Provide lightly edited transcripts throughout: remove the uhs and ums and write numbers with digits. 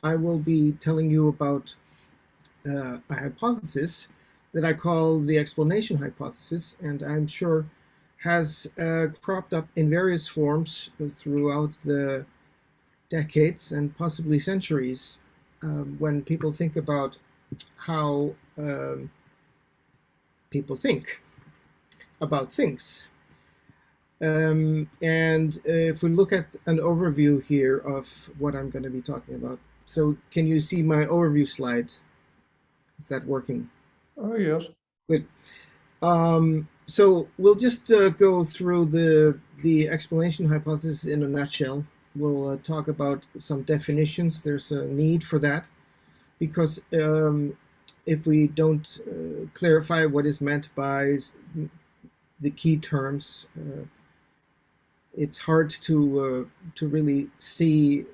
I will be telling you about a hypothesis that I call the explanation hypothesis, and I'm sure has cropped up in various forms throughout the decades and possibly centuries when people think about how people think about things. And if we look at an overview here of what I'm going to be talking about. So can you see my overview slide? Is that working? Oh, yes. Good. So we'll just go through the explanation hypothesis in a nutshell. We'll talk about some definitions. There's a need for that because if we don't clarify what is meant by the key terms, it's hard to really see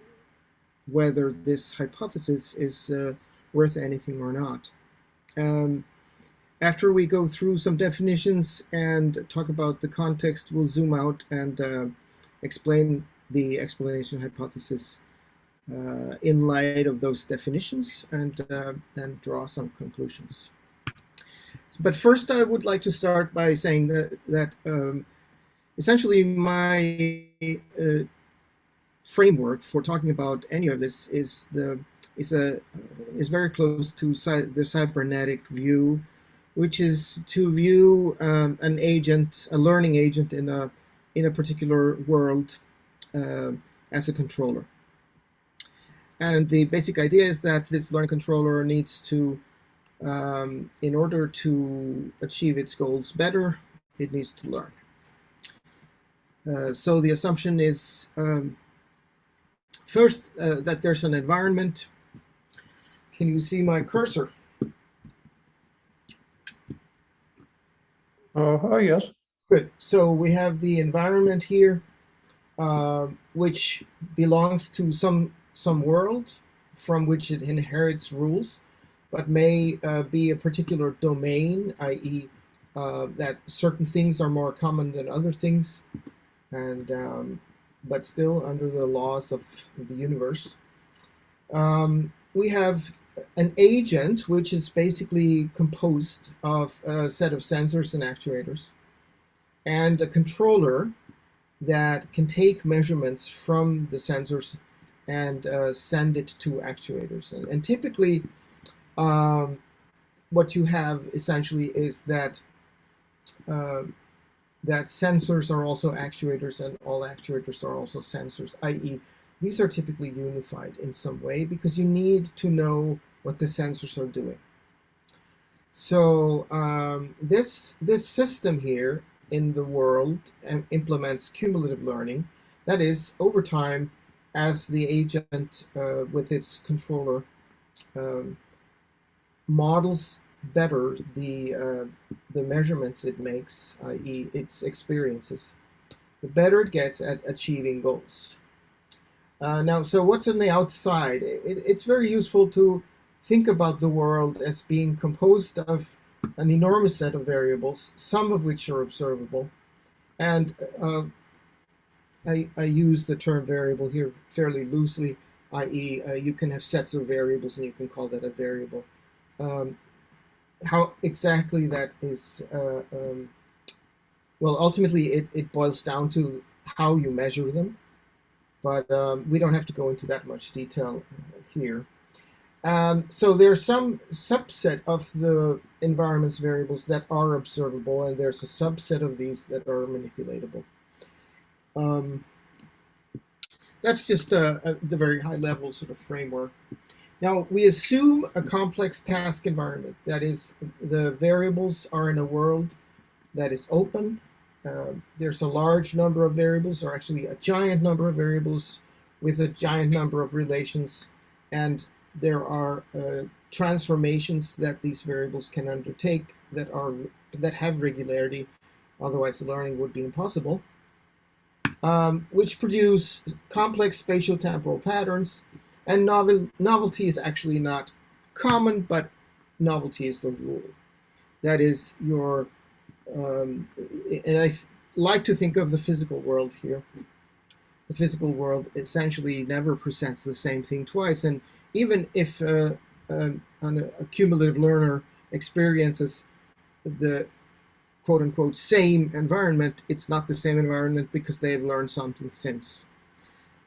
whether this hypothesis is worth anything or not. After we go through some definitions and talk about the context, we'll zoom out and explain the explanation hypothesis in light of those definitions and then draw some conclusions. But first, I would like to start by saying that essentially my framework for talking about any of this is very close to the cybernetic view, which is to view an agent, a learning agent in a particular world as a controller. And the basic idea is that this learning controller needs to, in order to achieve its goals better, it needs to learn. So the assumption is first that there's an environment. Can you see my cursor? Oh, yes. Good. So we have the environment here, which belongs to some world from which it inherits rules, but may be a particular domain, i.e. That certain things are more common than other things, and but still under the laws of the universe. We have an agent, which is basically composed of a set of sensors and actuators, and a controller that can take measurements from the sensors and send it to actuators. And typically, what you have essentially is that that sensors are also actuators and all actuators are also sensors, i.e. these are typically unified in some way because you need to know what the sensors are doing. So this system here in the world implements cumulative learning. That is, over time, as the agent with its controller models better the measurements it makes, i.e. its experiences, the better it gets at achieving goals. Now, so what's on the outside? It's very useful to think about the world as being composed of an enormous set of variables, some of which are observable. And I use the term variable here fairly loosely, i.e. You can have sets of variables and you can call that a variable. How exactly that is, well, ultimately it boils down to how you measure them, but we don't have to go into that much detail here. So there's some subset of the environment's variables that are observable, and there's a subset of these that are manipulatable. That's just the very high level sort of framework. Now, we assume a complex task environment. That is, the variables are in a world that is open. There's a large number of variables, or actually a giant number of variables with a giant number of relations, and there are transformations that these variables can undertake that have regularity, otherwise the learning would be impossible, which produce complex spatio-temporal patterns. And novelty is actually not common, but novelty is the rule. That is your, and I like to think of the physical world here. The physical world essentially never presents the same thing twice, and even if a cumulative learner experiences the quote-unquote same environment, it's not the same environment because they've learned something since.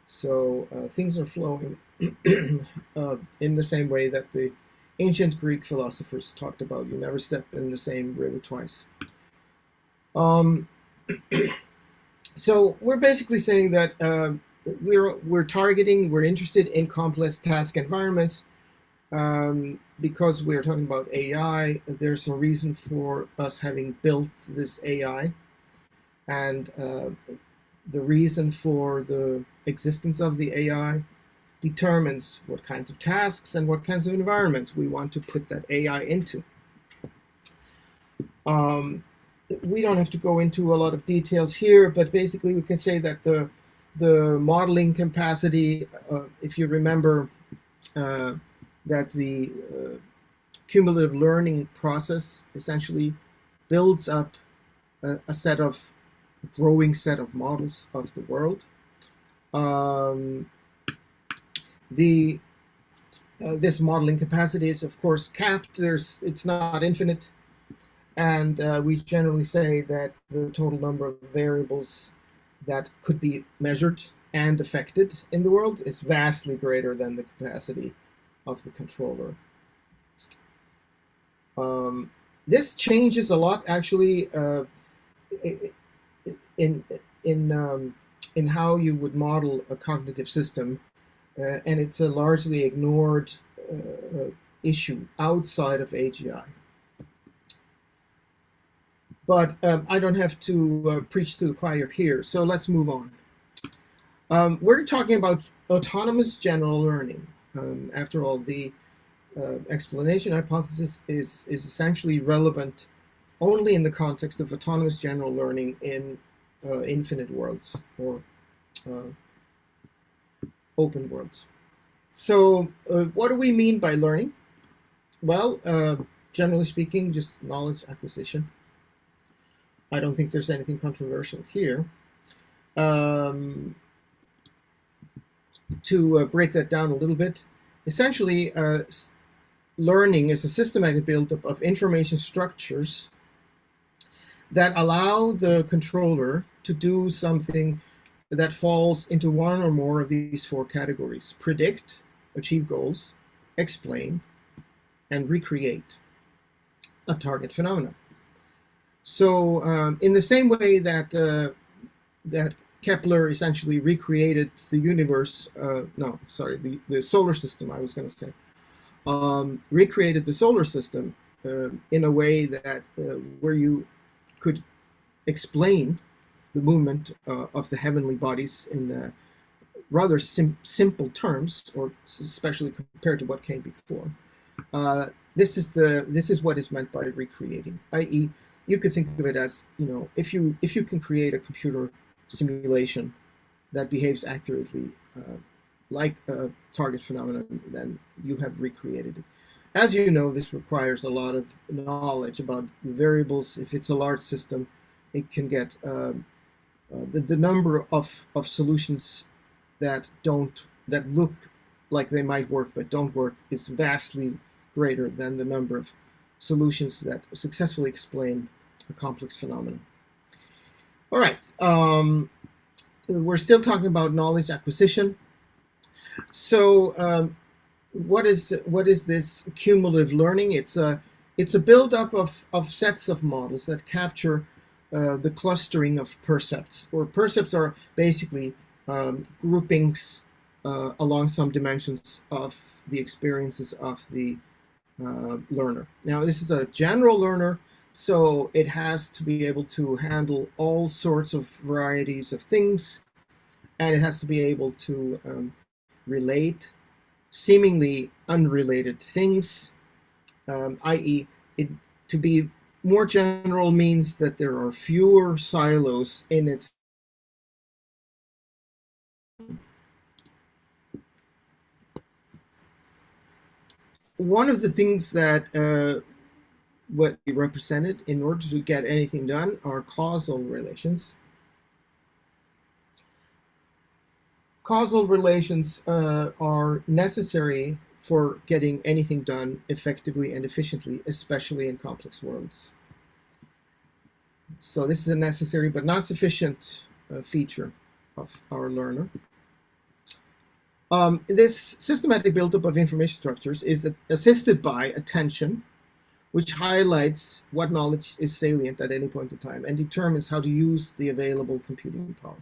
So things are flowing in the same way that the ancient Greek philosophers talked about. You never step in the same river twice. So we're basically saying that we're interested in complex task environments because we're talking about AI. There's a reason for us having built this AI, and the reason for the existence of the AI determines what kinds of tasks and what kinds of environments we want to put that AI into. We don't have to go into a lot of details here, but basically we can say that the modeling capacity, if you remember that the cumulative learning process essentially builds up a growing set of models of the world. This modeling capacity is of course capped. It's not infinite. And we generally say that the total number of variables that could be measured and affected in the world is vastly greater than the capacity of the controller. This changes a lot, actually, in how you would model a cognitive system, and it's a largely ignored issue outside of AGI. But I don't have to preach to the choir here, so let's move on. We're talking about autonomous general learning. After all, the explanation hypothesis is essentially relevant only in the context of autonomous general learning in infinite worlds or open worlds. So what do we mean by learning? Well, generally speaking, just knowledge acquisition. I don't think there's anything controversial here. To break that down a little bit, essentially, learning is a systematic buildup of information structures that allow the controller to do something that falls into one or more of these four categories: predict, achieve goals, explain, and recreate a target phenomenon. So in the same way that that Kepler essentially recreated the universe, the solar system, I was going to say, recreated the solar system in a way that where you could explain the movement of the heavenly bodies in rather simple terms, or especially compared to what came before. This is what is meant by recreating, i.e., you could think of it as, if you can create a computer simulation that behaves accurately like a target phenomenon, then you have recreated it. As you know, this requires a lot of knowledge about variables. If it's a large system, it can get the number of solutions that look like they might work but don't work is vastly greater than the number of solutions that successfully explain a complex phenomenon. All right, we're still talking about knowledge acquisition. So what is this cumulative learning? It's a buildup of sets of models that capture the clustering of percepts, or percepts are basically groupings along some dimensions of the experiences of the learner. Now, this is a general learner, so it has to be able to handle all sorts of varieties of things, and it has to be able to relate seemingly unrelated things, i.e., to be more general means that there are fewer silos in its. One of the things that what we represented in order to get anything done are causal relations. Causal relations are necessary for getting anything done effectively and efficiently, especially in complex worlds. So this is a necessary but not sufficient feature of our learner. This systematic buildup of information structures is assisted by attention, which highlights what knowledge is salient at any point in time and determines how to use the available computing power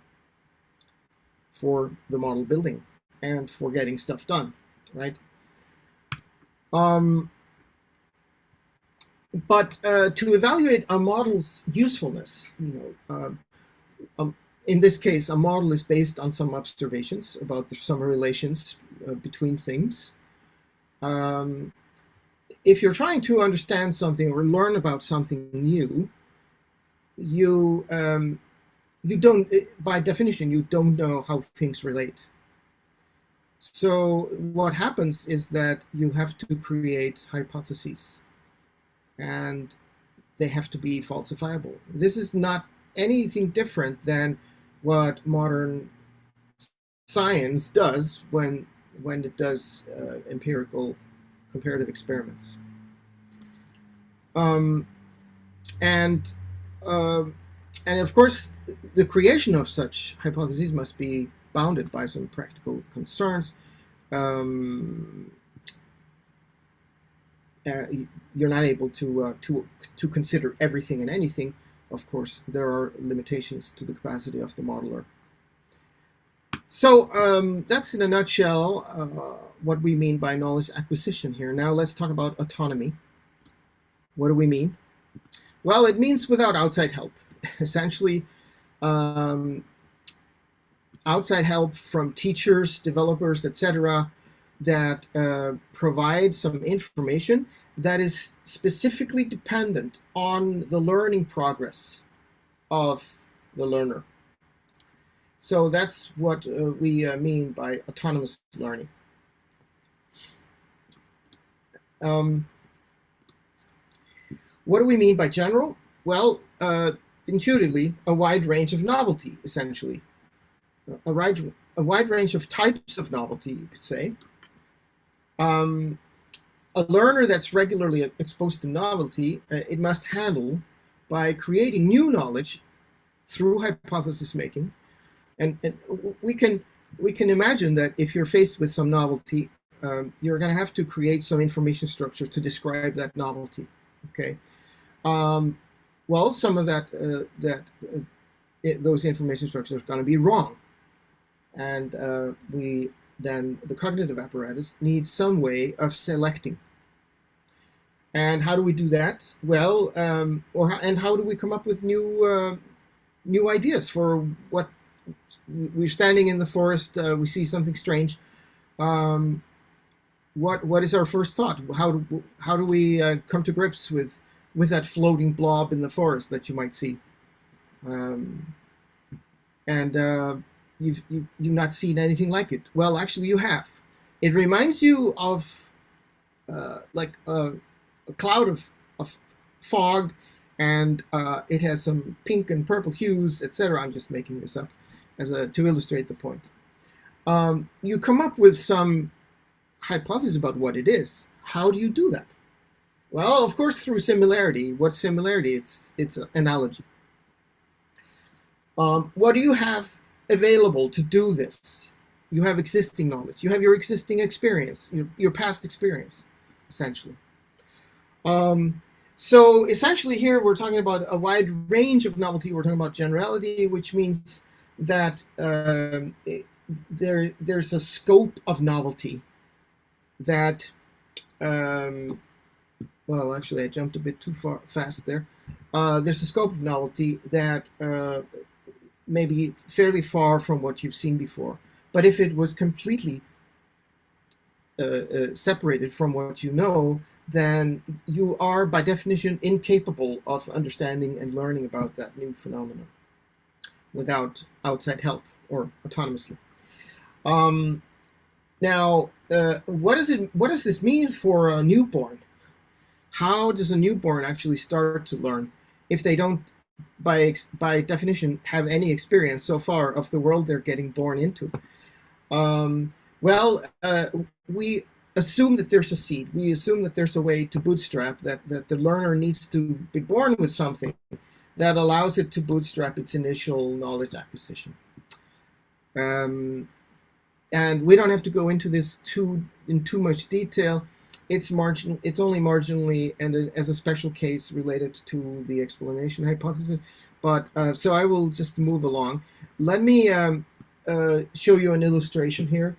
for the model building and for getting stuff done, right? But to evaluate a model's usefulness, in this case, a model is based on some observations about some relations between things. If you're trying to understand something or learn about something new, you don't, by definition, you don't know how things relate. So what happens is that you have to create hypotheses, and they have to be falsifiable. This is not anything different than what modern science does when it does empirical comparative experiments. And of course, the creation of such hypotheses must be bounded by some practical concerns. You're not able to consider everything and anything. Of course, there are limitations to the capacity of the modeler. So that's in a nutshell what we mean by knowledge acquisition here. Now let's talk about autonomy. What do we mean? Well, it means without outside help. Essentially, outside help from teachers, developers, etc., that provide some information that is specifically dependent on the learning progress of the learner. So that's what we mean by autonomous learning. What do we mean by general? Well, intuitively, a wide range of novelty, essentially. A wide range of types of novelty, you could say. A learner that's regularly exposed to novelty, it must handle by creating new knowledge through hypothesis making. And we can imagine that if you're faced with some novelty, you're going to have to create some information structure to describe that novelty. Okay. Well, some of those information structures are going to be wrong, and then the cognitive apparatus needs some way of selecting. And how do we do that? Well, and how do we come up with new ideas for what we're standing in the forest? We see something strange. What is our first thought? How do we come to grips with that floating blob in the forest that you might see? You've not seen anything like it. Well, actually, you have. It reminds you of like a cloud of fog, and it has some pink and purple hues, etc. I'm just making this up to illustrate the point. You come up with some hypothesis about what it is. How do you do that? Well, of course, through similarity. What's similarity? It's an analogy. What do you have available to do this? You have existing knowledge. You have your existing experience, your past experience, essentially. So essentially here we're talking about a wide range of novelty. We're talking about generality, which means that there's a scope of novelty that, well, actually I jumped a bit too fast there. There's a scope of novelty that may be fairly far from what you've seen before. But if it was completely separated from what you know, then you are, by definition, incapable of understanding and learning about that new phenomenon without outside help or autonomously. Now, what does this mean for a newborn? How does a newborn actually start to learn if they don't, by definition, have any experience so far of the world they're getting born into? We assume that there's a seed. We assume that there's a way to bootstrap, that the learner needs to be born with something that allows it to bootstrap its initial knowledge acquisition. And we don't have to go into this in too much detail. It's only marginally and as a special case related to the explanation hypothesis. But so I will just move along. Let me show you an illustration here.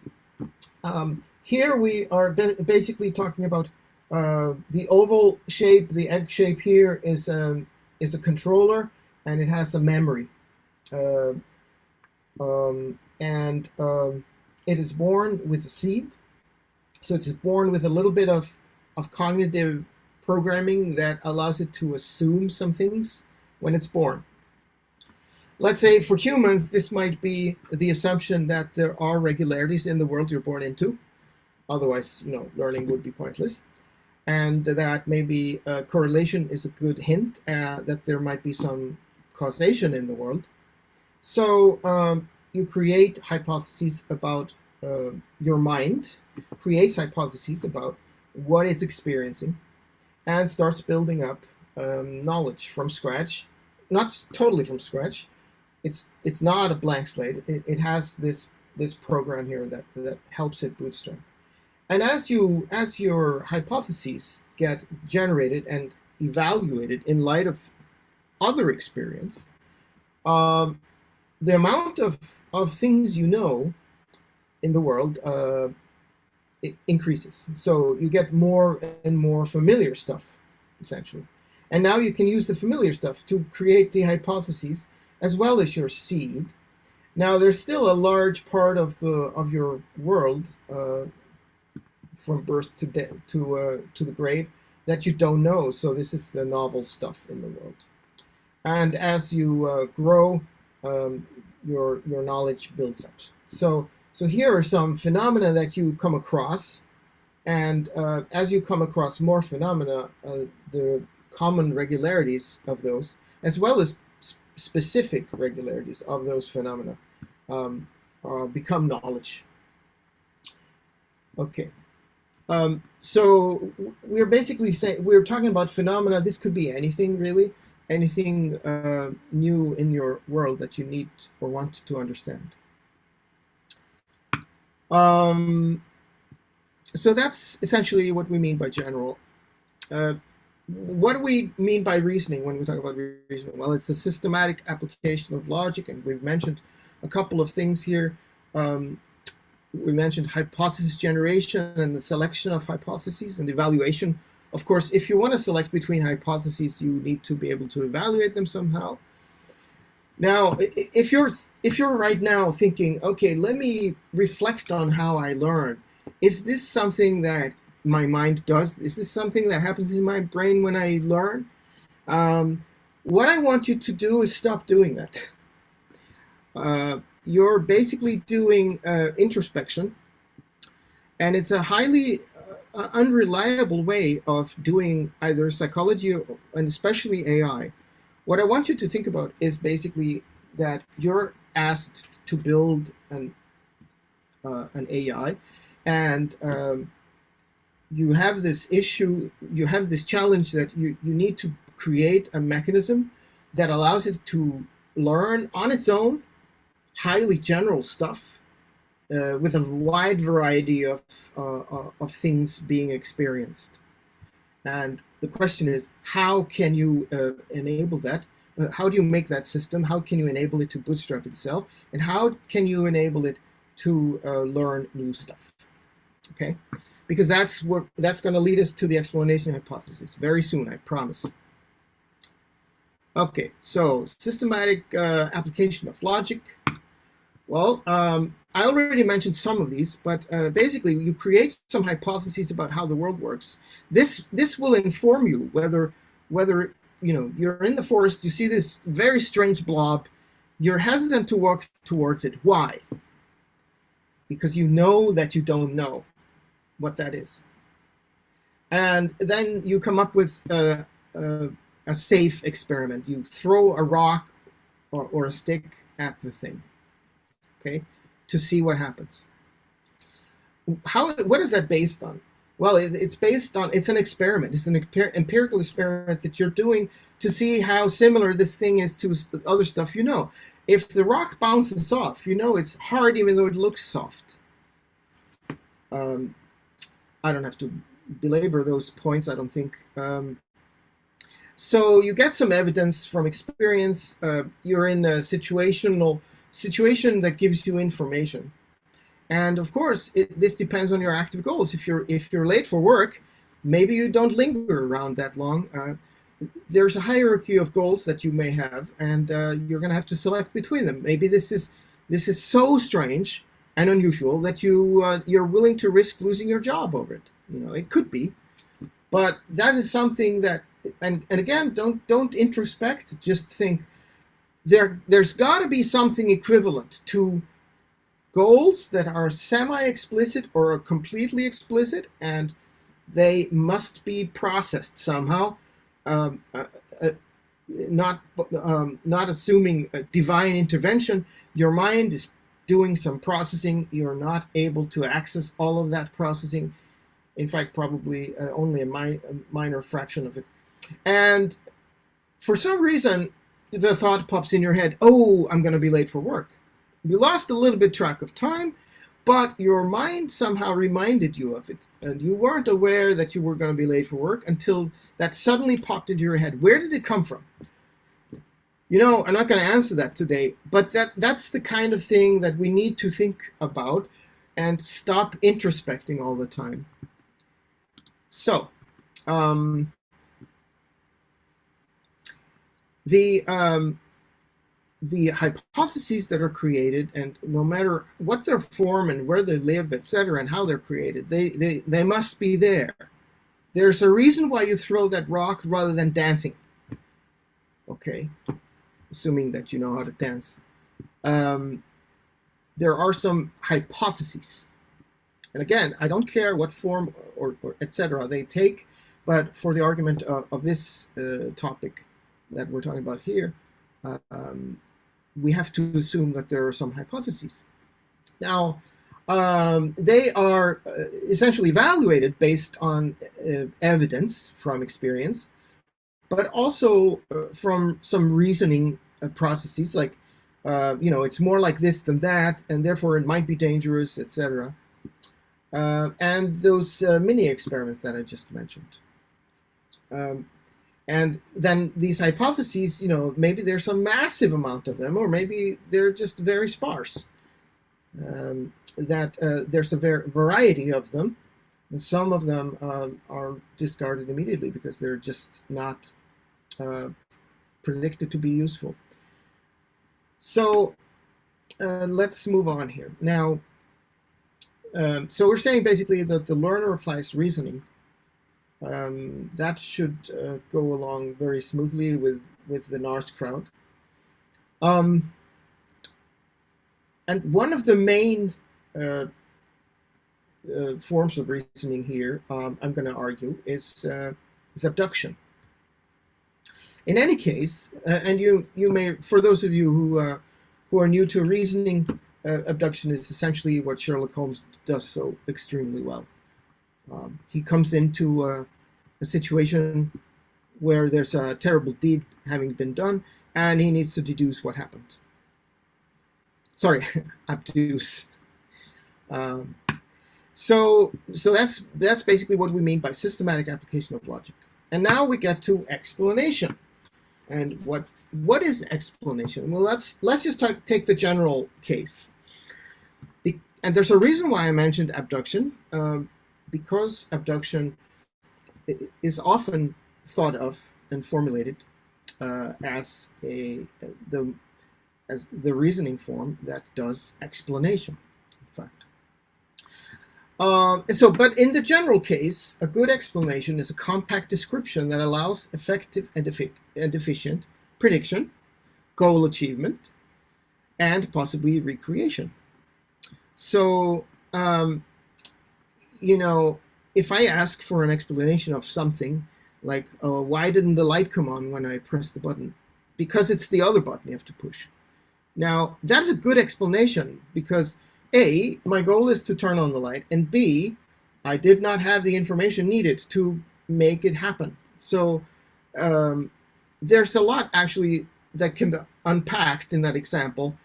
Here we are basically talking about the oval shape. The egg shape here is a controller, and it has a memory. It is born with a seed. So it's born with a little bit of cognitive programming that allows it to assume some things when it's born. Let's say for humans, this might be the assumption that there are regularities in the world you're born into. Otherwise, learning would be pointless. And that maybe correlation is a good hint that there might be some causation in the world. So you create hypotheses about your mind, creates hypotheses about what it's experiencing, and starts building up knowledge from scratch. Not totally from scratch. It's not a blank slate. It has this program here that helps it bootstrap. And as your hypotheses get generated and evaluated in light of other experience, the amount of things you know in the world it increases. So you get more and more familiar stuff, essentially. And now you can use the familiar stuff to create the hypotheses as well as your seed. Now there's still a large part of your world from birth to death to the grave that you don't know. So this is the novel stuff in the world. And as you grow, your knowledge builds up. So here are some phenomena that you come across, and as you come across more phenomena, the common regularities of those, as well as specific regularities of those phenomena, become knowledge. Okay. So we're basically saying, we're talking about phenomena. This could be anything, really, anything new in your world that you need or want to understand. So that's essentially what we mean by general. What do we mean by reasoning when we talk about reasoning? Well, it's a systematic application of logic, and we've mentioned a couple of things here. We mentioned hypothesis generation and the selection of hypotheses and evaluation. Of course, if you want to select between hypotheses, you need to be able to evaluate them somehow. Now, if you're right now thinking, okay, let me reflect on how I learn. Is this something that my mind does? Is this something that happens in my brain when I learn? What I want you to do is stop doing that. You're basically doing introspection, and it's a highly unreliable way of doing either psychology and especially AI. What I want you to think about is basically that you're asked to build an AI, and you have this issue, you have this challenge that you need to create a mechanism that allows it to learn on its own highly general stuff with a wide variety of things being experienced. And the question is, how can you enable that? How do you make that system? How can you enable it to bootstrap itself? And how can you enable it to learn new stuff? Okay, because that's going to lead us to the explanation hypothesis very soon, I promise. Okay, so systematic application of logic. Well, I already mentioned some of these, but basically you create some hypotheses about how the world works. This will inform you whether you're in the forest, you see this very strange blob, you're hesitant to walk towards it. Why? Because you know that you don't know what that is. And then you come up with a safe experiment. You throw a rock or a stick at the thing, okay, to see what happens. what is that based on? Well, it's based on, it's an experiment. It's an empirical experiment that you're doing to see how similar this thing is to other stuff you know. If the rock bounces off, you know it's hard even though it looks soft. I don't have to belabor those points, I don't think. So you get some evidence from experience. You're in a situation that gives you information. And of course, this depends on your active goals. If you're late for work, maybe you don't linger around that long. There's a hierarchy of goals that you may have, and you're going to have to select between them. Maybe this is so strange and unusual that you're willing to risk losing your job over it. You know, it could be, but that is something that, and again, don't introspect. Just think there's got to be something equivalent to goals that are semi-explicit or completely explicit, and they must be processed somehow. Not assuming a divine intervention. Your mind is doing some processing. You're not able to access all of that processing. In fact, probably only a minor fraction of it. And for some reason, the thought pops in your head, oh, I'm going to be late for work. You lost a little bit track of time, but your mind somehow reminded you of it. And you weren't aware that you were going to be late for work until that suddenly popped into your head. Where did it come from? You know, I'm not going to answer that today, but that's the kind of thing that we need to think about and stop introspecting all the time. So, the hypotheses that are created, and no matter what their form and where they live, etc., and how they're created, they must be there. There's a reason why you throw that rock rather than dancing. Okay, assuming that you know how to dance. There are some hypotheses. And again, I don't care what form or etc. they take, but for the argument of this topic that we're talking about here, we have to assume that there are some hypotheses. Now, they are essentially evaluated based on evidence from experience, but also from some reasoning processes, like, you know, it's more like this than that, and therefore it might be dangerous, etc. And those mini experiments that I just mentioned. And then these hypotheses, you know, maybe there's a massive amount of them, or maybe they're just very sparse. There's a variety of them, and some of them are discarded immediately because they're just not predicted to be useful. So let's move on here. Now, so we're saying basically that the learner applies reasoning. That should go along very smoothly with the NARS crowd. And one of the main forms of reasoning here, I'm going to argue, is abduction. In any case, and you may, for those of you who are new to reasoning, abduction is essentially what Sherlock Holmes does so extremely well. He comes into a situation where there's a terrible deed having been done, and he needs to deduce what happened. Sorry, abduce. So that's basically what we mean by systematic application of logic. And now we get to explanation. And what is explanation? Well, let's just take the general case. And there's a reason why I mentioned abduction, because abduction is often thought of and formulated as the reasoning form that does explanation, in fact. But in the general case, a good explanation is a compact description that allows effective and efficient prediction, goal achievement, and possibly recreation. So, you know, if I ask for an explanation of something, like, why didn't the light come on when I pressed the button? Because it's the other button you have to push. Now, that's a good explanation, because A, my goal is to turn on the light, and B, I did not have the information needed to make it happen. So there's a lot actually that can be unpacked in that example.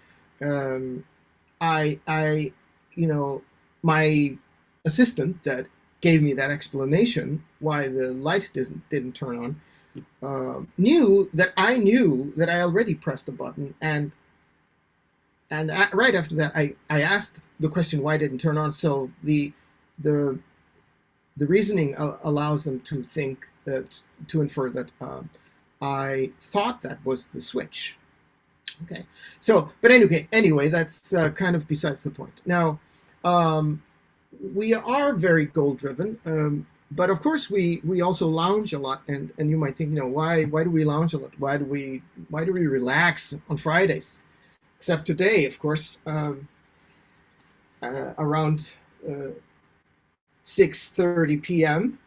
My assistant that gave me that explanation why the light didn't turn on knew that I already pressed the button, and right after that I asked the question why didn't turn on. So the reasoning allows them to think that, to infer that I thought that was the switch. Okay, so but anyway, that's kind of besides the point. Now, we are very goal driven, but of course we also lounge a lot, and you might think, why do we lounge a lot? Why do we relax on Fridays? Except today, of course, around 6:30 p.m.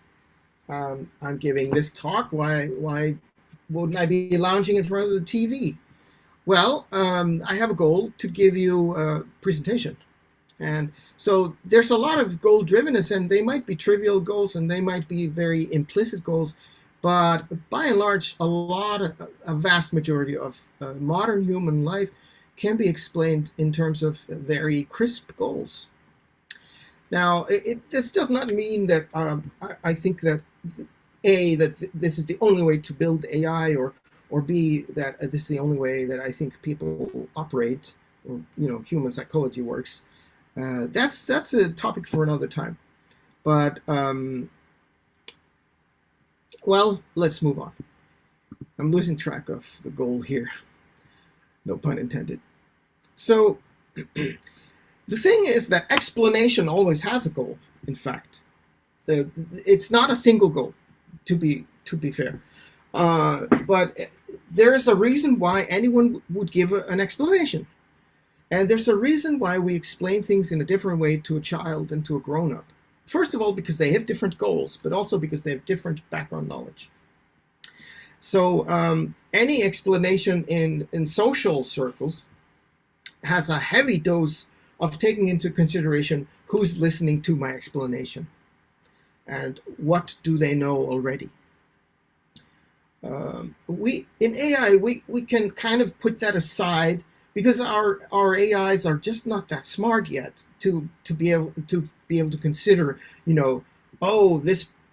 I'm giving this talk. Why wouldn't I be lounging in front of the TV? Well, I have a goal to give you a presentation. And so there's a lot of goal drivenness, and they might be trivial goals and they might be very implicit goals, but by and large, a vast majority of modern human life can be explained in terms of very crisp goals. Now, this does not mean that I think that that this is the only way to build AI, or B, that this is the only way that I think people operate, or human psychology works. That's a topic for another time. But well, let's move on. I'm losing track of the goal here. No pun intended. So the thing is that explanation always has a goal. In fact, it's not a single goal, to be fair. But there is a reason why anyone would give an explanation. And there's a reason why we explain things in a different way to a child and to a grown-up. First of all, because they have different goals, but also because they have different background knowledge. So any explanation in social circles has a heavy dose of taking into consideration who's listening to my explanation and what do they know already. In AI, we can kind of put that aside, because our AIs are just not that smart yet to be able to consider,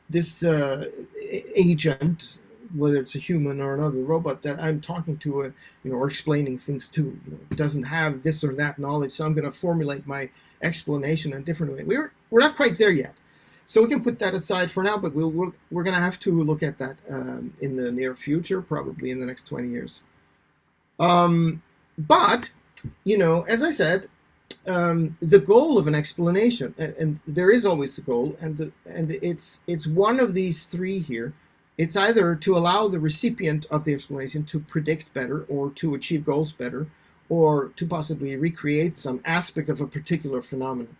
this agent, whether it's a human or another robot that I'm talking to, or explaining things to, doesn't have this or that knowledge, so I'm going to formulate my explanation in a different way. We're not quite there yet, so we can put that aside for now. But we're going to have to look at that in the near future, probably in the next 20 years. But, as I said, the goal of an explanation, and there is always a goal, and it's one of these three here. It's either to allow the recipient of the explanation to predict better, or to achieve goals better, or to possibly recreate some aspect of a particular phenomenon.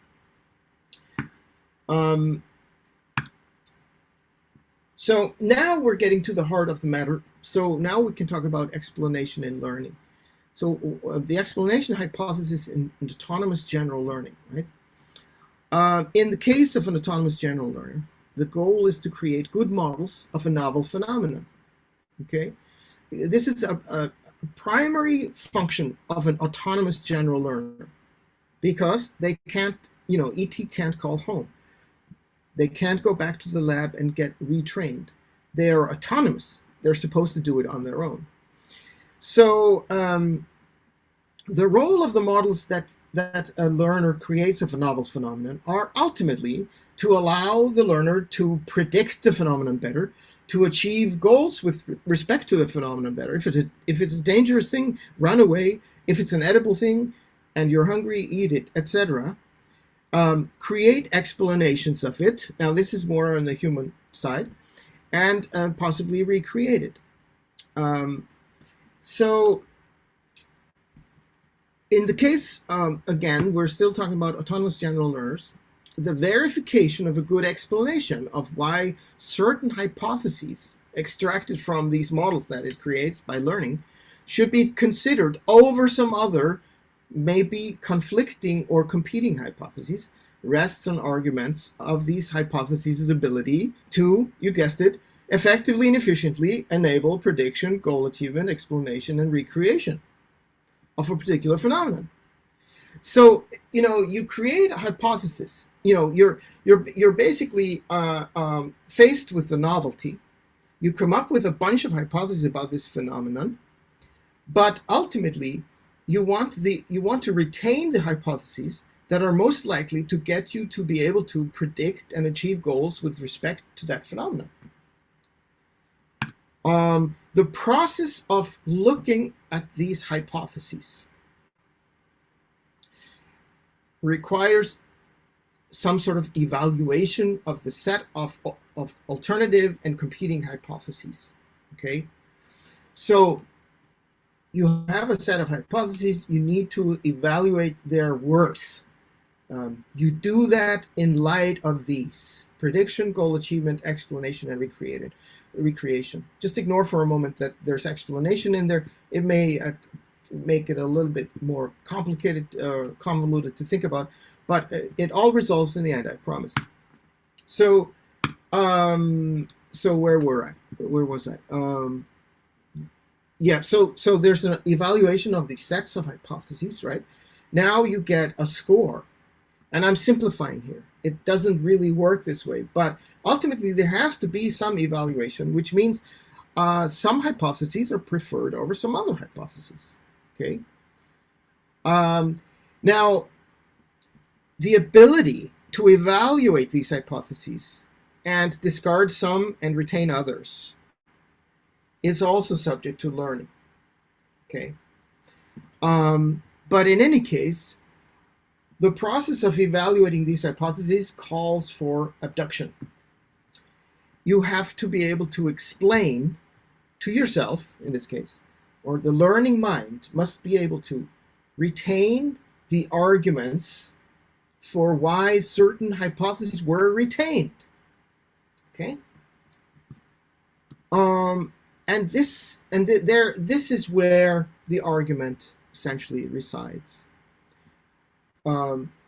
So now we're getting to the heart of the matter. So now we can talk about explanation in learning. So the explanation hypothesis in autonomous general learning, right? In the case of an autonomous general learner, the goal is to create good models of a novel phenomenon. Okay, this is a primary function of an autonomous general learner, because they can't, ET can't call home. They can't go back to the lab and get retrained. They are autonomous. They're supposed to do it on their own. So the role of the models that a learner creates of a novel phenomenon are ultimately to allow the learner to predict the phenomenon better, to achieve goals with respect to the phenomenon better. If it's a dangerous thing, run away. If it's an edible thing and you're hungry, eat it, etc. Create explanations of it. Now, this is more on the human side, and possibly recreate it. So in the case, again, we're still talking about autonomous general learners. The verification of a good explanation of why certain hypotheses extracted from these models that it creates by learning should be considered over some other may be conflicting or competing hypotheses, rests on arguments of these hypotheses' ability to, you guessed it, effectively and efficiently enable prediction, goal achievement, explanation, and recreation of a particular phenomenon. So, you create a hypothesis. You're basically faced with the novelty. You come up with a bunch of hypotheses about this phenomenon, but ultimately, you want to retain the hypotheses that are most likely to get you to be able to predict and achieve goals with respect to that phenomenon. The process of looking at these hypotheses requires some sort of evaluation of the set of alternative and competing hypotheses. Okay, so you have a set of hypotheses. You need to evaluate their worth. You do that in light of these: prediction, goal achievement, explanation, and recreation. Just ignore for a moment that there's explanation in there. It may make it a little bit more complicated, convoluted to think about, but it all resolves in the end, I promise. So, so where was I? Yeah, so there's an evaluation of the sets of hypotheses, right? Now you get a score. And I'm simplifying here. It doesn't really work this way, but ultimately there has to be some evaluation, which means some hypotheses are preferred over some other hypotheses. Okay. Now, the ability to evaluate these hypotheses and discard some and retain others is also subject to learning. Okay. But in any case, the process of evaluating these hypotheses calls for abduction. You have to be able to explain to yourself, in this case, or the learning mind must be able to retain the arguments for why certain hypotheses were retained. Okay? And this is where the argument essentially resides.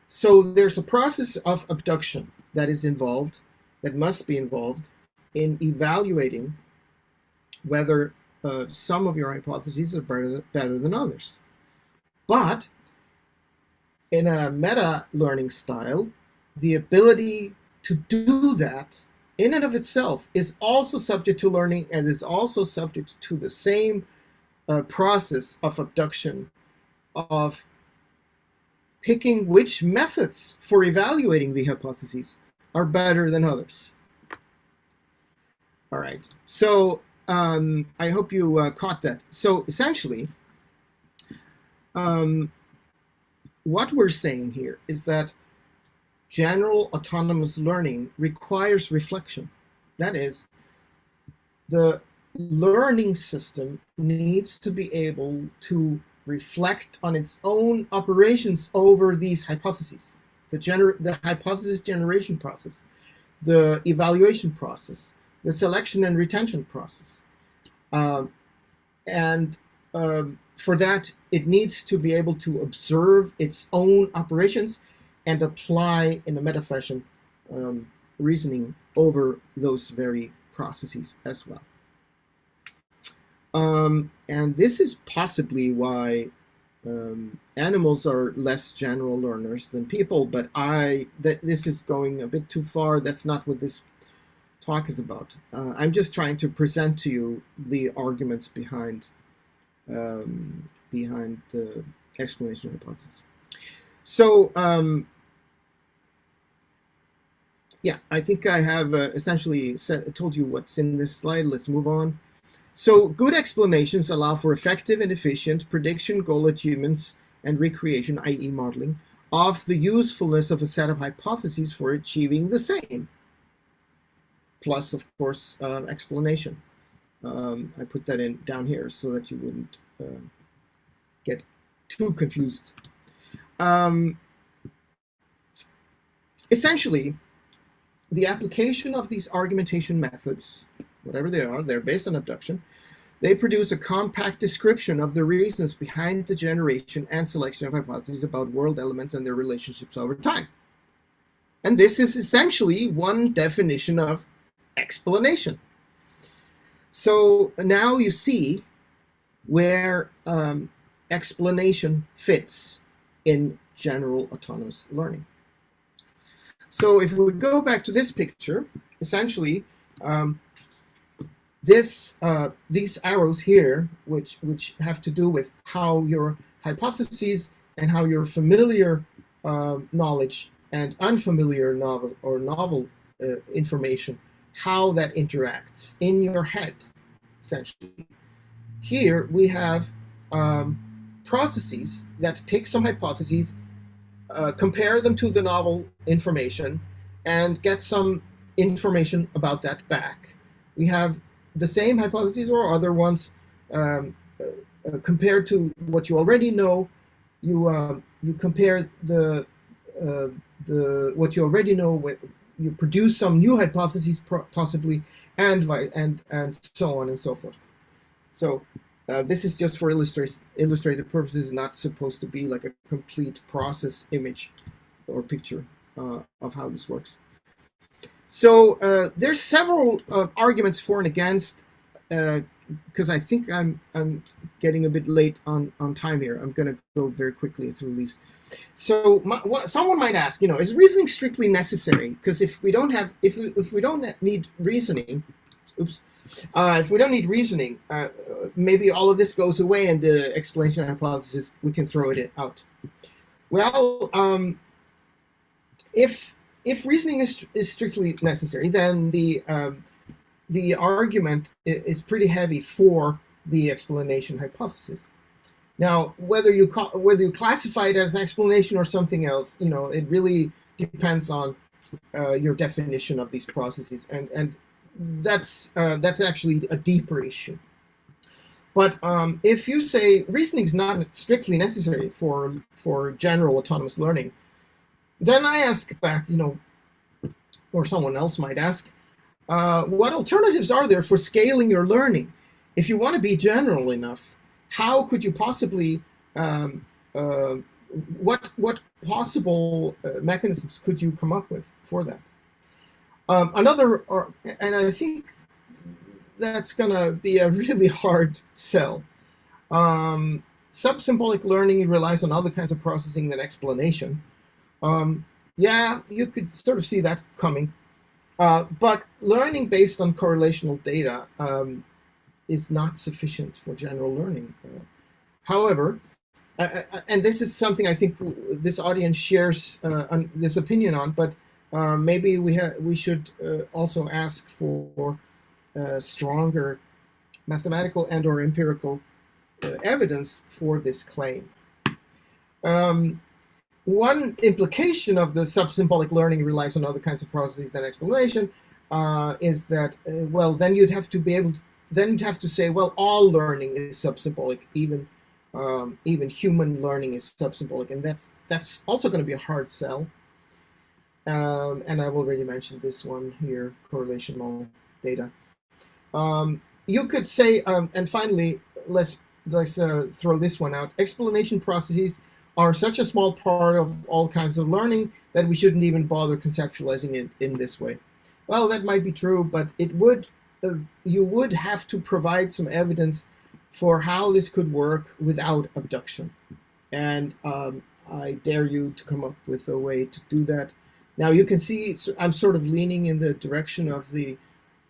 So there's a process of abduction that is involved, that must be involved in evaluating whether some of your hypotheses are better than others. But in a meta-learning style, the ability to do that in and of itself is also subject to learning, and is also subject to the same process of abduction, of picking which methods for evaluating the hypotheses are better than others. All right, so I hope you caught that. So essentially, what we're saying here is that general autonomous learning requires reflection. That is, the learning system needs to be able to reflect on its own operations over these hypotheses, the hypothesis generation process, the evaluation process, the selection and retention process. For that, it needs to be able to observe its own operations and apply in a meta fashion reasoning over those very processes as well. And this is possibly why animals are less general learners than people, but this is going a bit too far. That's not what this talk is about. I'm just trying to present to you the arguments behind the explanation hypothesis. So, yeah, I think I have essentially told you what's in this slide. Let's move on. So good explanations allow for effective and efficient prediction, goal achievements, and recreation, i.e. modeling, of the usefulness of a set of hypotheses for achieving the same. Plus, of course, explanation. I put that down here so that you wouldn't get too confused. Essentially, the application of these argumentation methods, whatever they are, they're based on abduction. They produce a compact description of the reasons behind the generation and selection of hypotheses about world elements and their relationships over time. And this is essentially one definition of explanation. So now you see where explanation fits in general autonomous learning. So if we go back to this picture, essentially, these arrows here, which have to do with how your hypotheses and how your familiar knowledge and unfamiliar novel information, how that interacts in your head, essentially. Here we have processes that take some hypotheses, compare them to the novel information, and get some information about that back. We have the same hypotheses or other ones compared to what you already know. You compare the what you already know with, you produce some new hypotheses possibly, and so on and so forth. So this is just for illustrative purposes, not supposed to be like a complete process image or picture of how this works. So there's several arguments for and against, because I think I'm getting a bit late on time here. I'm going to go very quickly through these. So someone might ask, is reasoning strictly necessary? Because if we don't need reasoning, if we don't need reasoning, maybe all of this goes away and the explanation hypothesis, we can throw it out. Well, if reasoning is strictly necessary, then the argument is pretty heavy for the explanation hypothesis. Now, whether you classify it as explanation or something else, it really depends on your definition of these processes, and that's actually a deeper issue. But if you say reasoning is not strictly necessary for general autonomous learning, then I ask back, or someone else might ask, what alternatives are there for scaling your learning? If you want to be general enough, how could you possibly, what possible mechanisms could you come up with for that? And I think that's going to be a really hard sell. Sub-symbolic learning relies on other kinds of processing than explanation. Yeah, you could sort of see that coming. But learning based on correlational data is not sufficient for general learning. However, and this is something I think this audience shares this opinion on, but maybe we should also ask for stronger mathematical and or empirical evidence for this claim. One implication of the sub-symbolic learning relies on other kinds of processes than explanation is that, well, then you'd have to say, well, all learning is sub-symbolic, even human learning is sub-symbolic, and that's also going to be a hard sell. And I've already mentioned this one here, correlational data. You could say, and finally, let's throw this one out. Explanation processes are such a small part of all kinds of learning that we shouldn't even bother conceptualizing it in this way. Well, that might be true, but it would you would have to provide some evidence for how this could work without abduction. And I dare you to come up with a way to do that. Now you can see I'm sort of leaning in the direction of the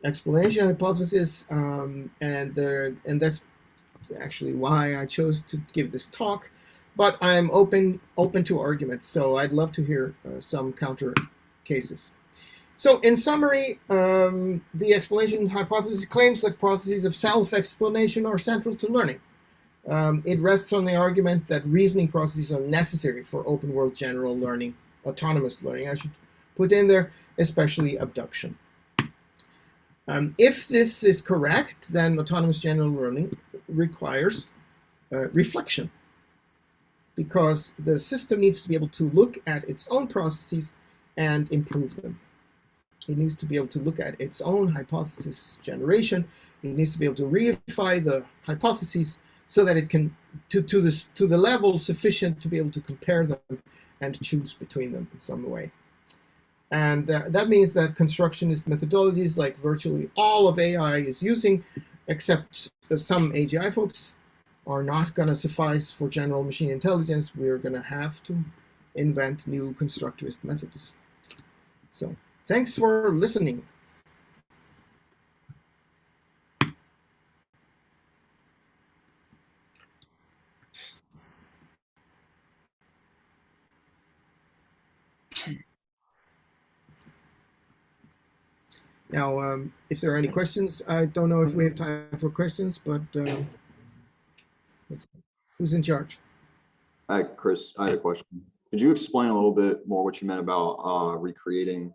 explanation hypothesis, and that's actually why I chose to give this talk. But I'm open to arguments, so I'd love to hear some counter cases. So in summary, the explanation hypothesis claims that processes of self-explanation are central to learning. It rests on the argument that reasoning processes are necessary for open world general learning, autonomous learning, I should put in there, especially abduction. If this is correct, then autonomous general learning requires reflection, because the system needs to be able to look at its own processes and improve them. It needs to be able to look at its own hypothesis generation. It needs to be able to reify the hypotheses so that it can to the level sufficient to be able to compare them and choose between them in some way. And that means that constructionist methodologies, like virtually all of AI is using, except some AGI folks, are not going to suffice for general machine intelligence. We're going to have to invent new constructivist methods. So thanks for listening. Now, if there are any questions, I don't know if we have time for questions, but let's see. Who's in charge? Hi, Chris. I had a question. Could you explain a little bit more what you meant about recreating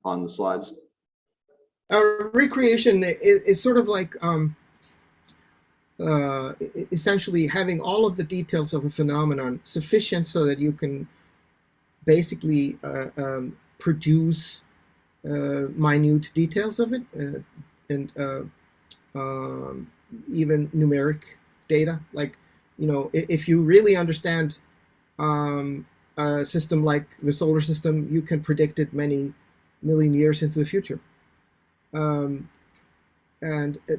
on the slides? Recreation is sort of like essentially having all of the details of a phenomenon sufficient so that you can basically produce minute details of it and even numeric data. Like, if you really understand a system like the solar system, you can predict it many million years into the future. And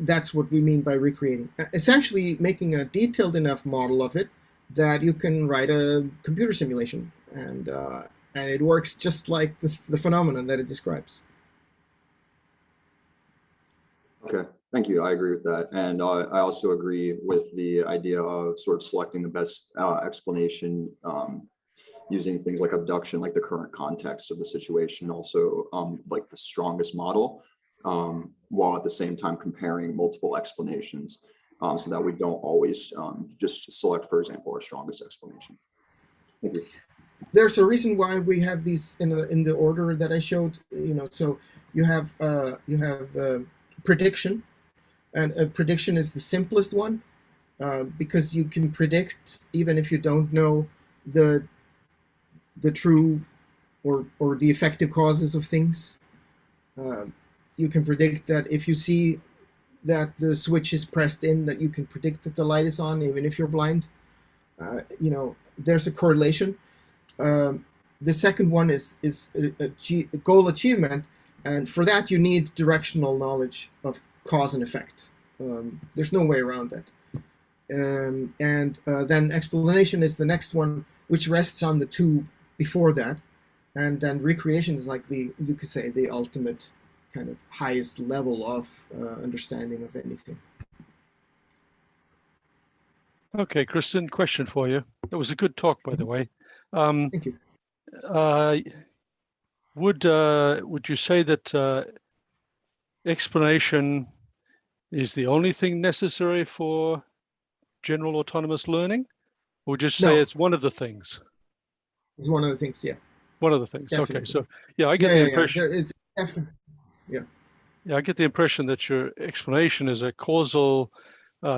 that's what we mean by recreating. Essentially making a detailed enough model of it that you can write a computer simulation, and it works just like the phenomenon that it describes. Okay, thank you. I agree with that. And I also agree with the idea of sort of selecting the best explanation using things like abduction, like the current context of the situation, also like the strongest model, while at the same time comparing multiple explanations so that we don't always just select, for example, our strongest explanation. Thank you. There's a reason why we have these in the order that I showed. So you have prediction, and a prediction is the simplest one because you can predict even if you don't know the true or the effective causes of things. You can predict that if you see that the switch is pressed in, that you can predict that the light is on even if you're blind. There's a correlation. The second one is a goal achievement, and for that you need directional knowledge of cause and effect. There's no way around that. And then explanation is the next one, which rests on the two before that, and then recreation is like you could say the ultimate kind of highest level of understanding of anything. Okay, Kristinn, question for you. That was a good talk, by the way. Thank you. Would you say that explanation is the only thing necessary for general autonomous learning, or would you say No. it's one of the things? It's one of the things, yeah. One of the things. Definitely. Okay, so yeah, I get the impression. It's definitely, yeah. Yeah, I get the impression that your explanation is a causal,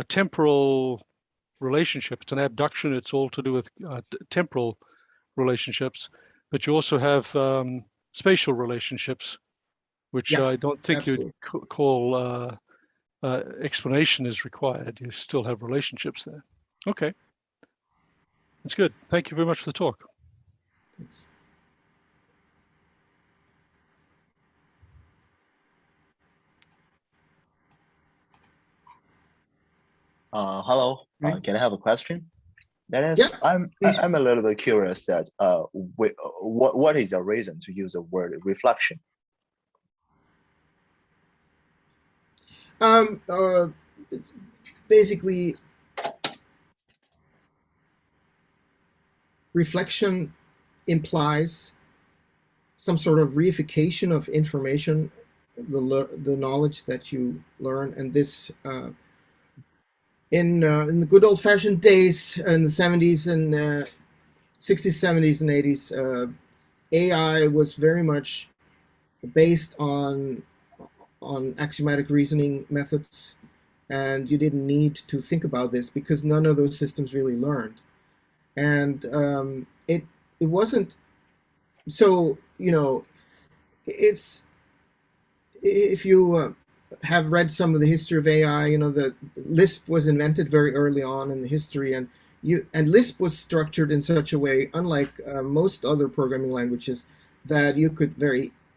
temporal relationship. It's an abduction. It's all to do with temporal relationships, but you also have spatial relationships, which I don't think you'd call explanation is required. You still have relationships there. Okay, that's good. Thank you very much for the talk. Thanks. Hello. Can I have a question? That is, Yeah, I'm a little bit curious that what is the reason to use the word reflection? Basically, reflection implies some sort of reification of information, the knowledge that you learn, and this in the good old-fashioned days in the 70s and 60s, 70s, and 80s, AI was very much based on axiomatic reasoning methods, and you didn't need to think about this because none of those systems really learned. And it wasn't so, it's if you have read some of the history of AI, you know, the Lisp was invented very early on in the history, and Lisp was structured in such a way, unlike most other programming languages, that you could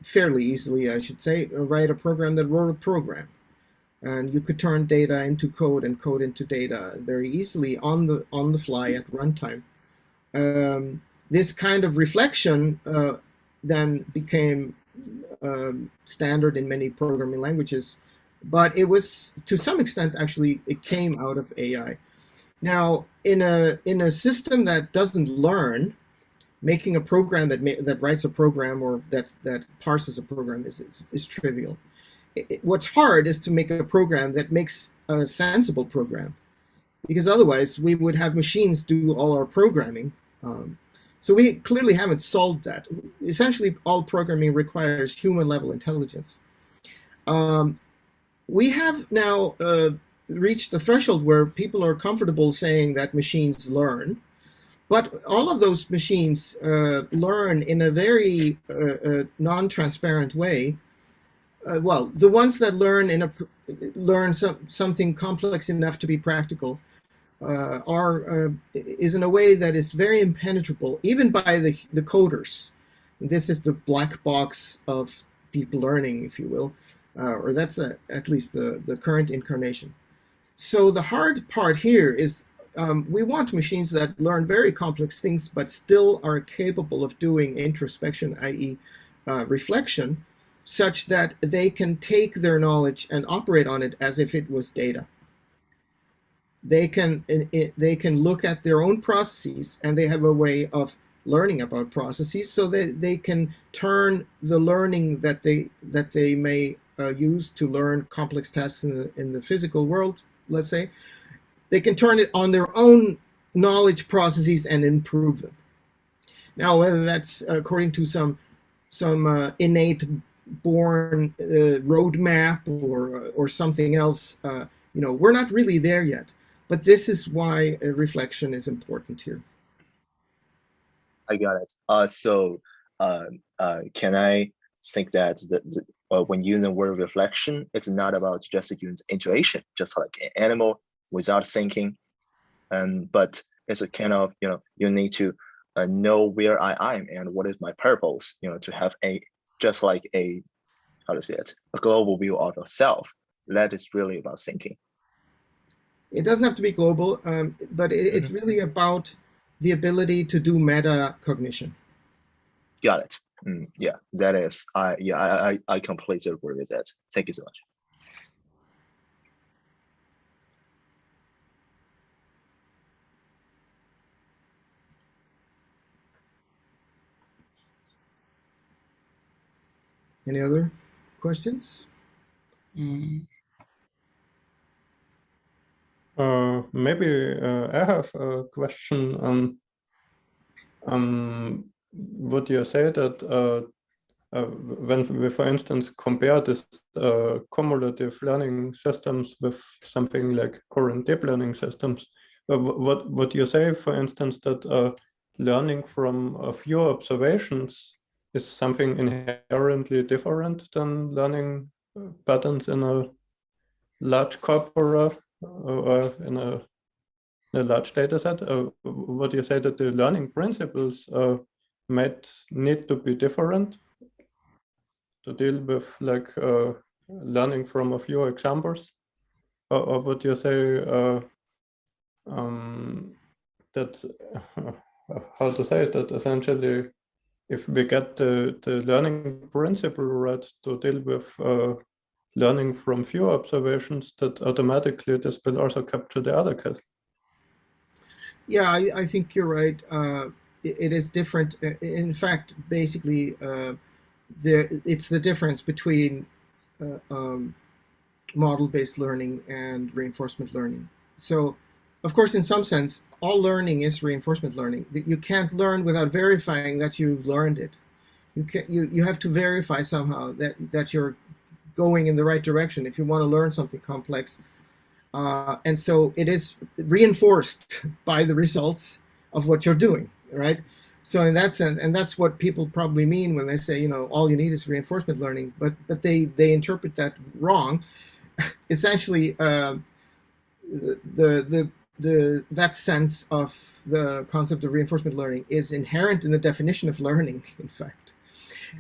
fairly easily, I should say, write a program that wrote a program. And you could turn data into code and code into data very easily on the fly at runtime. This kind of reflection then became standard in many programming languages, but it was, to some extent, actually, it came out of AI. Now, in a system that doesn't learn, making a program that writes a program or that parses a program is trivial. What's hard is to make a program that makes a sensible program, because otherwise we would have machines do all our programming. So we clearly haven't solved that. Essentially, all programming requires human-level intelligence. We have now reached the threshold where people are comfortable saying that machines learn, but all of those machines learn in a very non-transparent way. Well, the ones that learn something complex enough to be practical is in a way that is very impenetrable, even by the coders. This is the black box of deep learning, if you will, or that's at least the current incarnation. So the hard part here is we want machines that learn very complex things, but still are capable of doing introspection, i.e. Reflection, such that they can take their knowledge and operate on it as if it was data. They can look at their own processes, and they have a way of learning about processes, so that they can turn the learning that they may use to learn complex tasks in the physical world, let's say, they can turn it on their own knowledge processes and improve them. Now, whether that's according to some innate born roadmap or something else, we're not really there yet. But this is why reflection is important here. I got it. So can I think that when using the word reflection, it's not about just using intuition, just like an animal without thinking, but it's a kind of, you need to know where I am and what is my purpose, to have just like a global view of yourself. That is really about thinking. It doesn't have to be global, but it's really about the ability to do meta-cognition. Got it. Yeah, that is. I completely agree with that. Thank you so much. Any other questions? Maybe I have a question. Would you say that when we, for instance, compare this cumulative learning systems with something like current deep learning systems, what would you say, for instance, that learning from a few observations is something inherently different than learning patterns in a large corpora or in a large data set? Would you say that the learning principles might need to be different to deal with like learning from a few examples? Or would you say that, how to say it, that essentially if we get the learning principle right to deal with learning from few observations, that automatically this will also capture the other case? Yeah, I think you're right. It is different. In fact, basically, it's the difference between model-based learning and reinforcement learning. So, of course, in some sense, all learning is reinforcement learning. You can't learn without verifying that you've learned it. You have to verify somehow that you're going in the right direction if you want to learn something complex. And so it is reinforced by the results of what you're doing, right? So in that sense, and that's what people probably mean when they say, you know, all you need is reinforcement learning, but they interpret that wrong. Essentially, that sense of the concept of reinforcement learning is inherent in the definition of learning. In fact,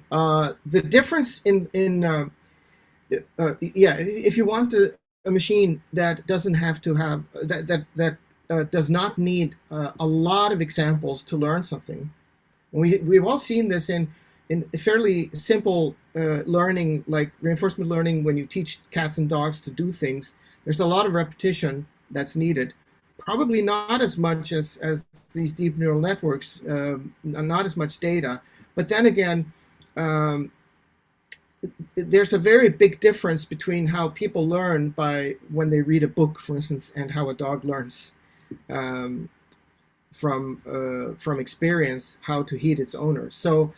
the difference if you want a machine that doesn't have to have that does not need a lot of examples to learn something. We've all seen this in fairly simple learning, like reinforcement learning. When you teach cats and dogs to do things, there's a lot of repetition that's needed. Probably not as much as these deep neural networks, not as much data. But then again, there's a very big difference between how people learn by when they read a book, for instance, and how a dog learns from experience how to heed its owner. So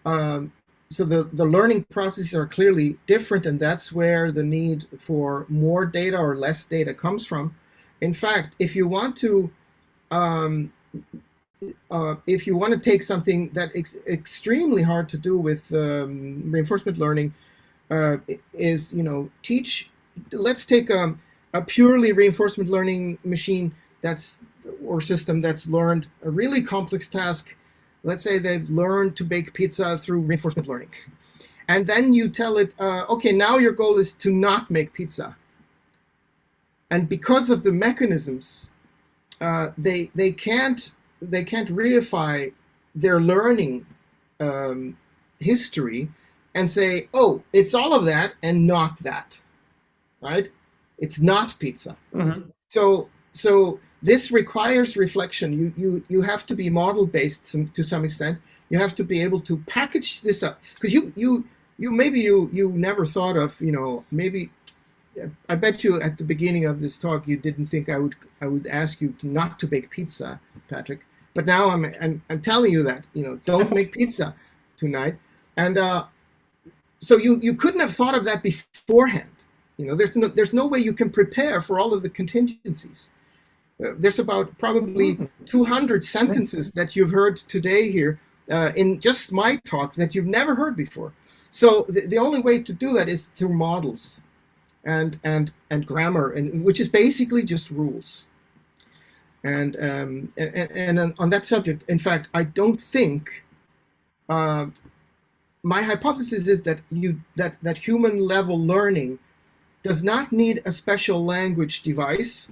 the learning processes are clearly different, and that's where the need for more data or less data comes from. In fact, if you want to take something that is extremely hard to do with reinforcement learning, is, you know, let's take a purely reinforcement learning machine or system that's learned a really complex task. Let's say they've learned to bake pizza through reinforcement learning. And then you tell it, okay, now your goal is to not make pizza. And because of the mechanisms, they can't reify their learning history and say, oh, it's all of that and not that, right? It's not pizza. Mm-hmm. So this requires reflection. You have to be model based to some extent. You have to be able to package this up, because you never thought of, you know, maybe. I bet you at the beginning of this talk you didn't think I would ask you not to bake pizza, Patrick. But now I'm telling you that, you know, don't make pizza tonight. And so you couldn't have thought of that beforehand. You know, there's no way you can prepare for all of the contingencies. There's about probably 200 sentences that you've heard today here in just my talk that you've never heard before. So the only way to do that is through models and grammar, and which is basically just rules. And on that subject, in fact, I don't think my hypothesis is that that human level learning does not need a special language device,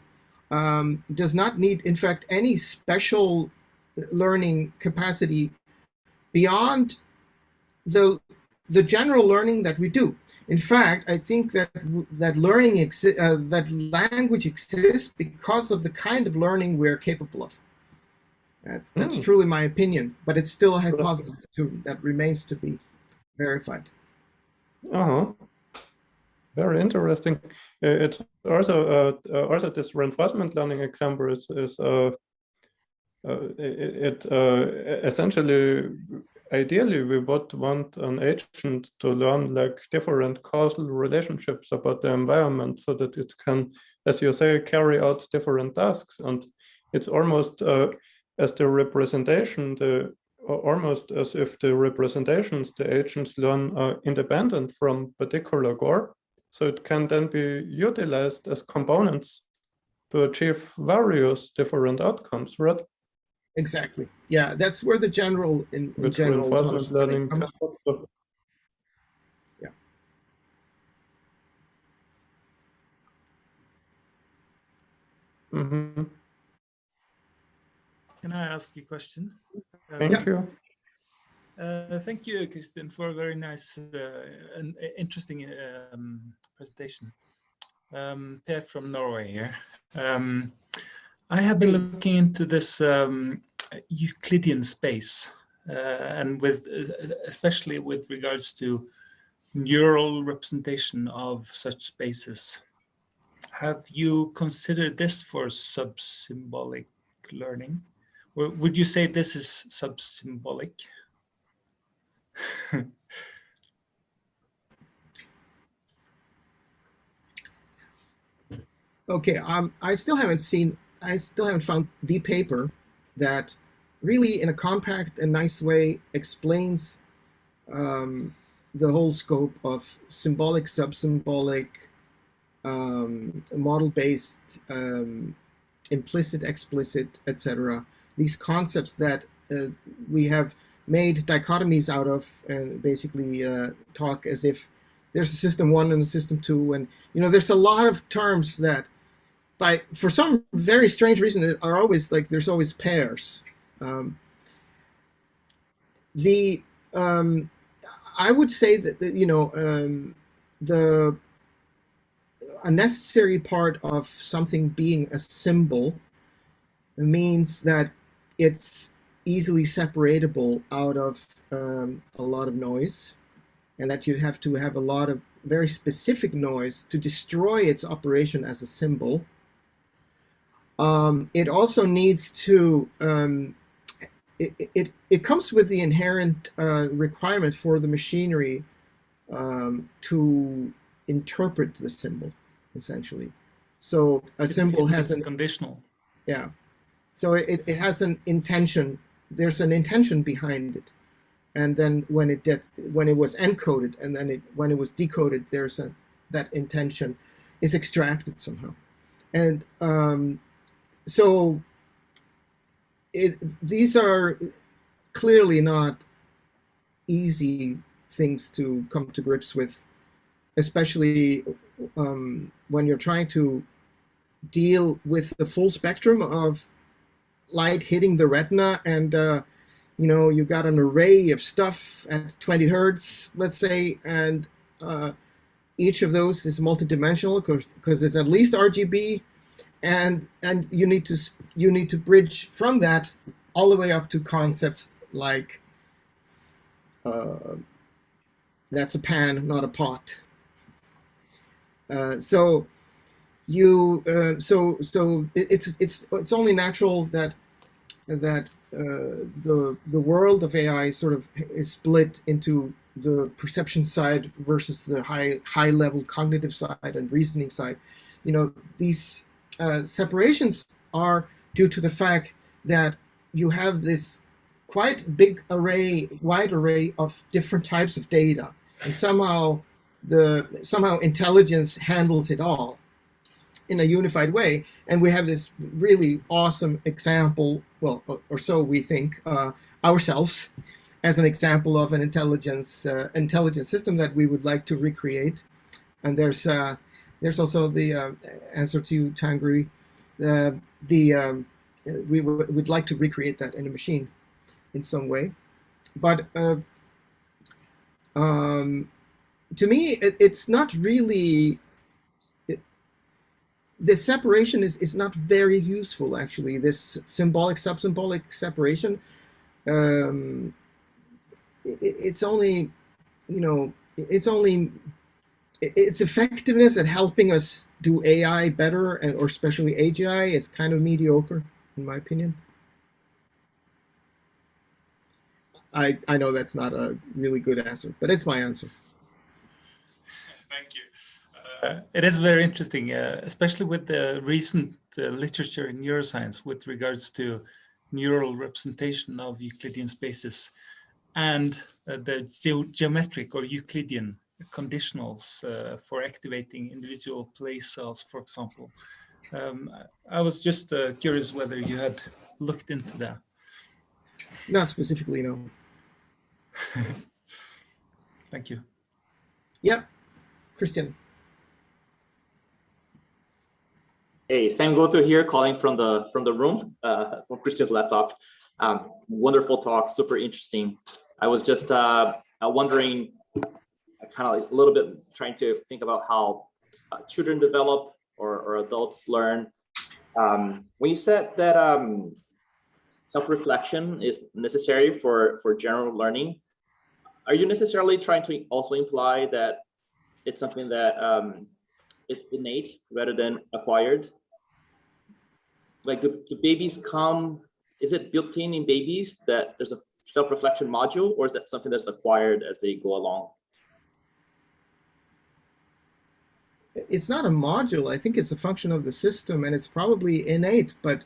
does not need, in fact, any special learning capacity beyond the general learning that we do. In fact, I think that learning that language exists because of the kind of learning we're capable of. That's truly my opinion, but it's still a hypothesis that remains to be verified. Very interesting. It's also this reinforcement learning example is essentially, ideally we would want an agent to learn like different causal relationships about the environment so that it can, as you say, carry out different tasks. And it's almost as the representation, almost as if the representations the agents learn are independent from particular core. So it can then be utilized as components to achieve various different outcomes, right? Exactly. Yeah, that's where the general reinforcement learning comes from. Yeah. Mm-hmm. Can I ask you a question? Thank you. Thank you, Kristinn, for a very nice and interesting presentation. Per from Norway here. I have been looking into this Euclidean space, and especially with regards to neural representation of such spaces. Have you considered this for subsymbolic learning? Or would you say this is subsymbolic? Okay, I still haven't found the paper that really, in a compact and nice way, explains the whole scope of symbolic, sub-symbolic, model-based, implicit, explicit, etc. These concepts that we have made dichotomies out of, and basically talk as if there's a system 1 and a system 2, and there's a lot of terms that, for some very strange reason, are always like there's always pairs. I would say that a necessary part of something being a symbol means that it's easily separatable out of a lot of noise, and that you have to have a lot of very specific noise to destroy its operation as a symbol. It also needs to it comes with the inherent requirement for the machinery to interpret the symbol, essentially. So a symbol has a conditional. Yeah. So it has an intention. There's an intention behind it, and then when it was encoded, and then when it was decoded, that intention is extracted somehow, and so these are clearly not easy things to come to grips with, especially when you're trying to deal with the full spectrum of light hitting the retina, and you got an array of stuff at 20 hertz, let's say, and each of those is multidimensional because it's at least RGB, and you need to bridge from that all the way up to concepts like that's a pan, not a pot. So it's only natural that the world of AI sort of is split into the perception side versus the high level cognitive side and reasoning side. These separations are due to the fact that you have this quite wide array of different types of data, and somehow intelligence handles it all in a unified way. And we have this really awesome example, well, or so we think, ourselves as an example of an intelligent system that we would like to recreate. And there's also the answer to Tangri. We'd like to recreate that in a machine in some way. But to me, it's not really. This separation is not very useful, actually. This symbolic sub-symbolic separation. It's only, its effectiveness at helping us do AI better, or especially AGI, is kind of mediocre, in my opinion. I know that's not a really good answer, but it's my answer. Thank you. It is very interesting, especially with the recent literature in neuroscience with regards to neural representation of Euclidean spaces and the geometric or Euclidean conditionals for activating individual place cells, for example. I was just curious whether you had looked into that. Not specifically, no. Thank you. Yeah, Kristinn. Hey, Sam Goto here, calling from the room, from Kristinn's laptop. Wonderful talk, super interesting. I was just wondering, kind of a little bit trying to think about how children develop or adults learn. When you said that self-reflection is necessary for general learning, are you necessarily trying to also imply that it's something that it's innate rather than acquired? Like, do babies come, is it built in babies that there's a self-reflection module, or is that something that's acquired as they go along? It's not a module. I think it's a function of the system, and it's probably innate, but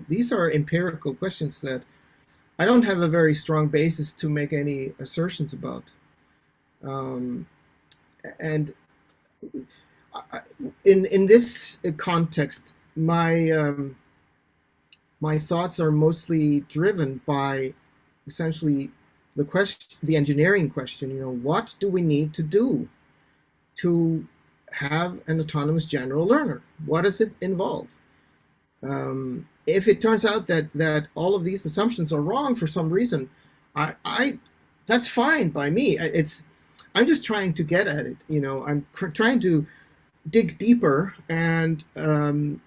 these are empirical questions that I don't have a very strong basis to make any assertions about. And in this context, my thoughts are mostly driven by essentially the engineering question. You know, what do we need to do to have an autonomous general learner? What does it involve? If it turns out that all of these assumptions are wrong for some reason, that's fine by me. I'm just trying to get at it. You know, I'm trying to dig deeper, and I'm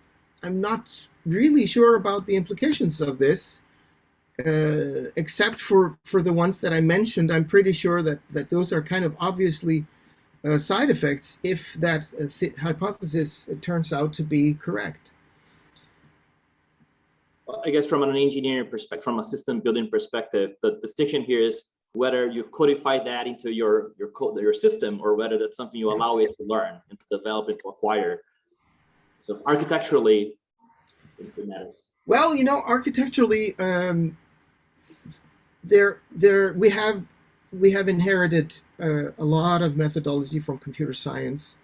not really sure about the implications of this, except for the ones that I mentioned. I'm pretty sure that those are kind of obviously side effects if that hypothesis turns out to be correct. I guess from an engineering perspective, from a system building perspective, the distinction here is whether you codify that into your code, your system, or whether that's something you allow it to learn and to develop and to acquire. So architecturally, it matters. Well, you know, architecturally, we have inherited a lot of methodology from computer science,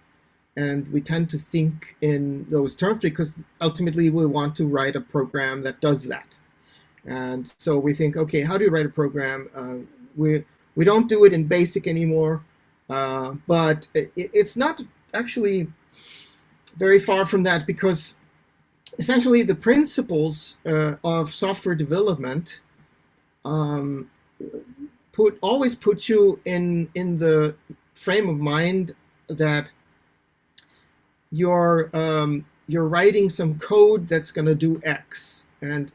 and we tend to think in those terms because ultimately we want to write a program that does that. And so we think, okay, how do you write a program? We don't do it in BASIC anymore, but it's not actually very far from that, because essentially the principles of software development always put you in the frame of mind that you're writing some code that's going to do X, and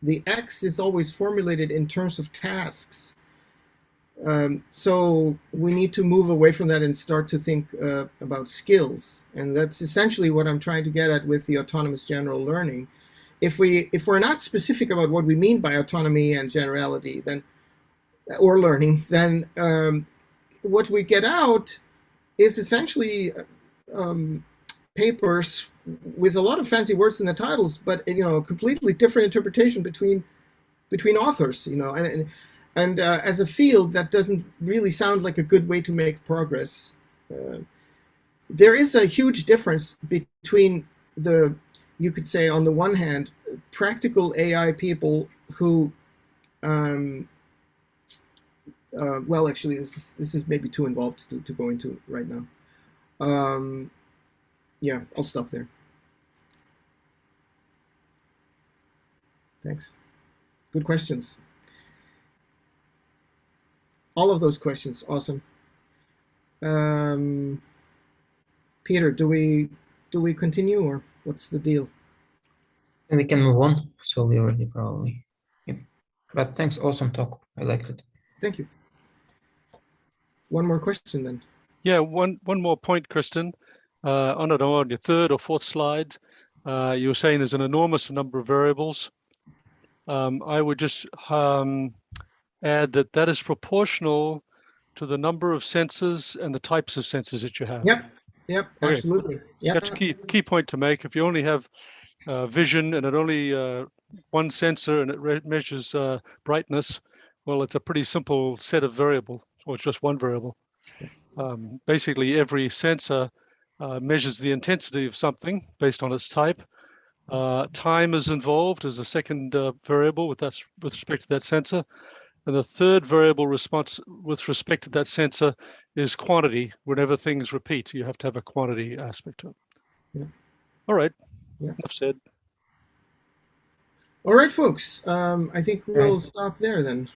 the X is always formulated in terms of tasks. So we need to move away from that and start to think about skills, and that's essentially what I'm trying to get at with the autonomous general learning. If we're not specific about what we mean by autonomy and generality, then or learning, then what we get out is essentially papers with a lot of fancy words in the titles, but you know, completely different interpretation between authors. You know, and as a field, that doesn't really sound like a good way to make progress. There is a huge difference between you could say, on the one hand, practical AI people who well, actually, this is maybe too involved to go into right now. Yeah, I'll stop there. Thanks. Good questions. All of those questions, awesome. Peter, do we continue, or what's the deal? And we can move on. So we already probably. Yeah. But thanks, awesome talk. I liked it. Thank you. One more question then. Yeah, one more point, Kristinn. On your third or fourth slide, you were saying there's an enormous number of variables. I would just add that is proportional to the number of sensors and the types of sensors that you have. Yep, Okay. absolutely. Yep. That's a key point to make. If you only have vision and it only one sensor and it measures brightness, well, it's a pretty simple set of variables, or it's just one variable. Basically, every sensor measures the intensity of something based on its type. Time is involved as a second variable with respect to that sensor. And the third variable response with respect to that sensor is quantity. Whenever things repeat, you have to have a quantity aspect to it. Yeah. All right. Yeah. Enough said. All right, folks. I think we'll stop there then.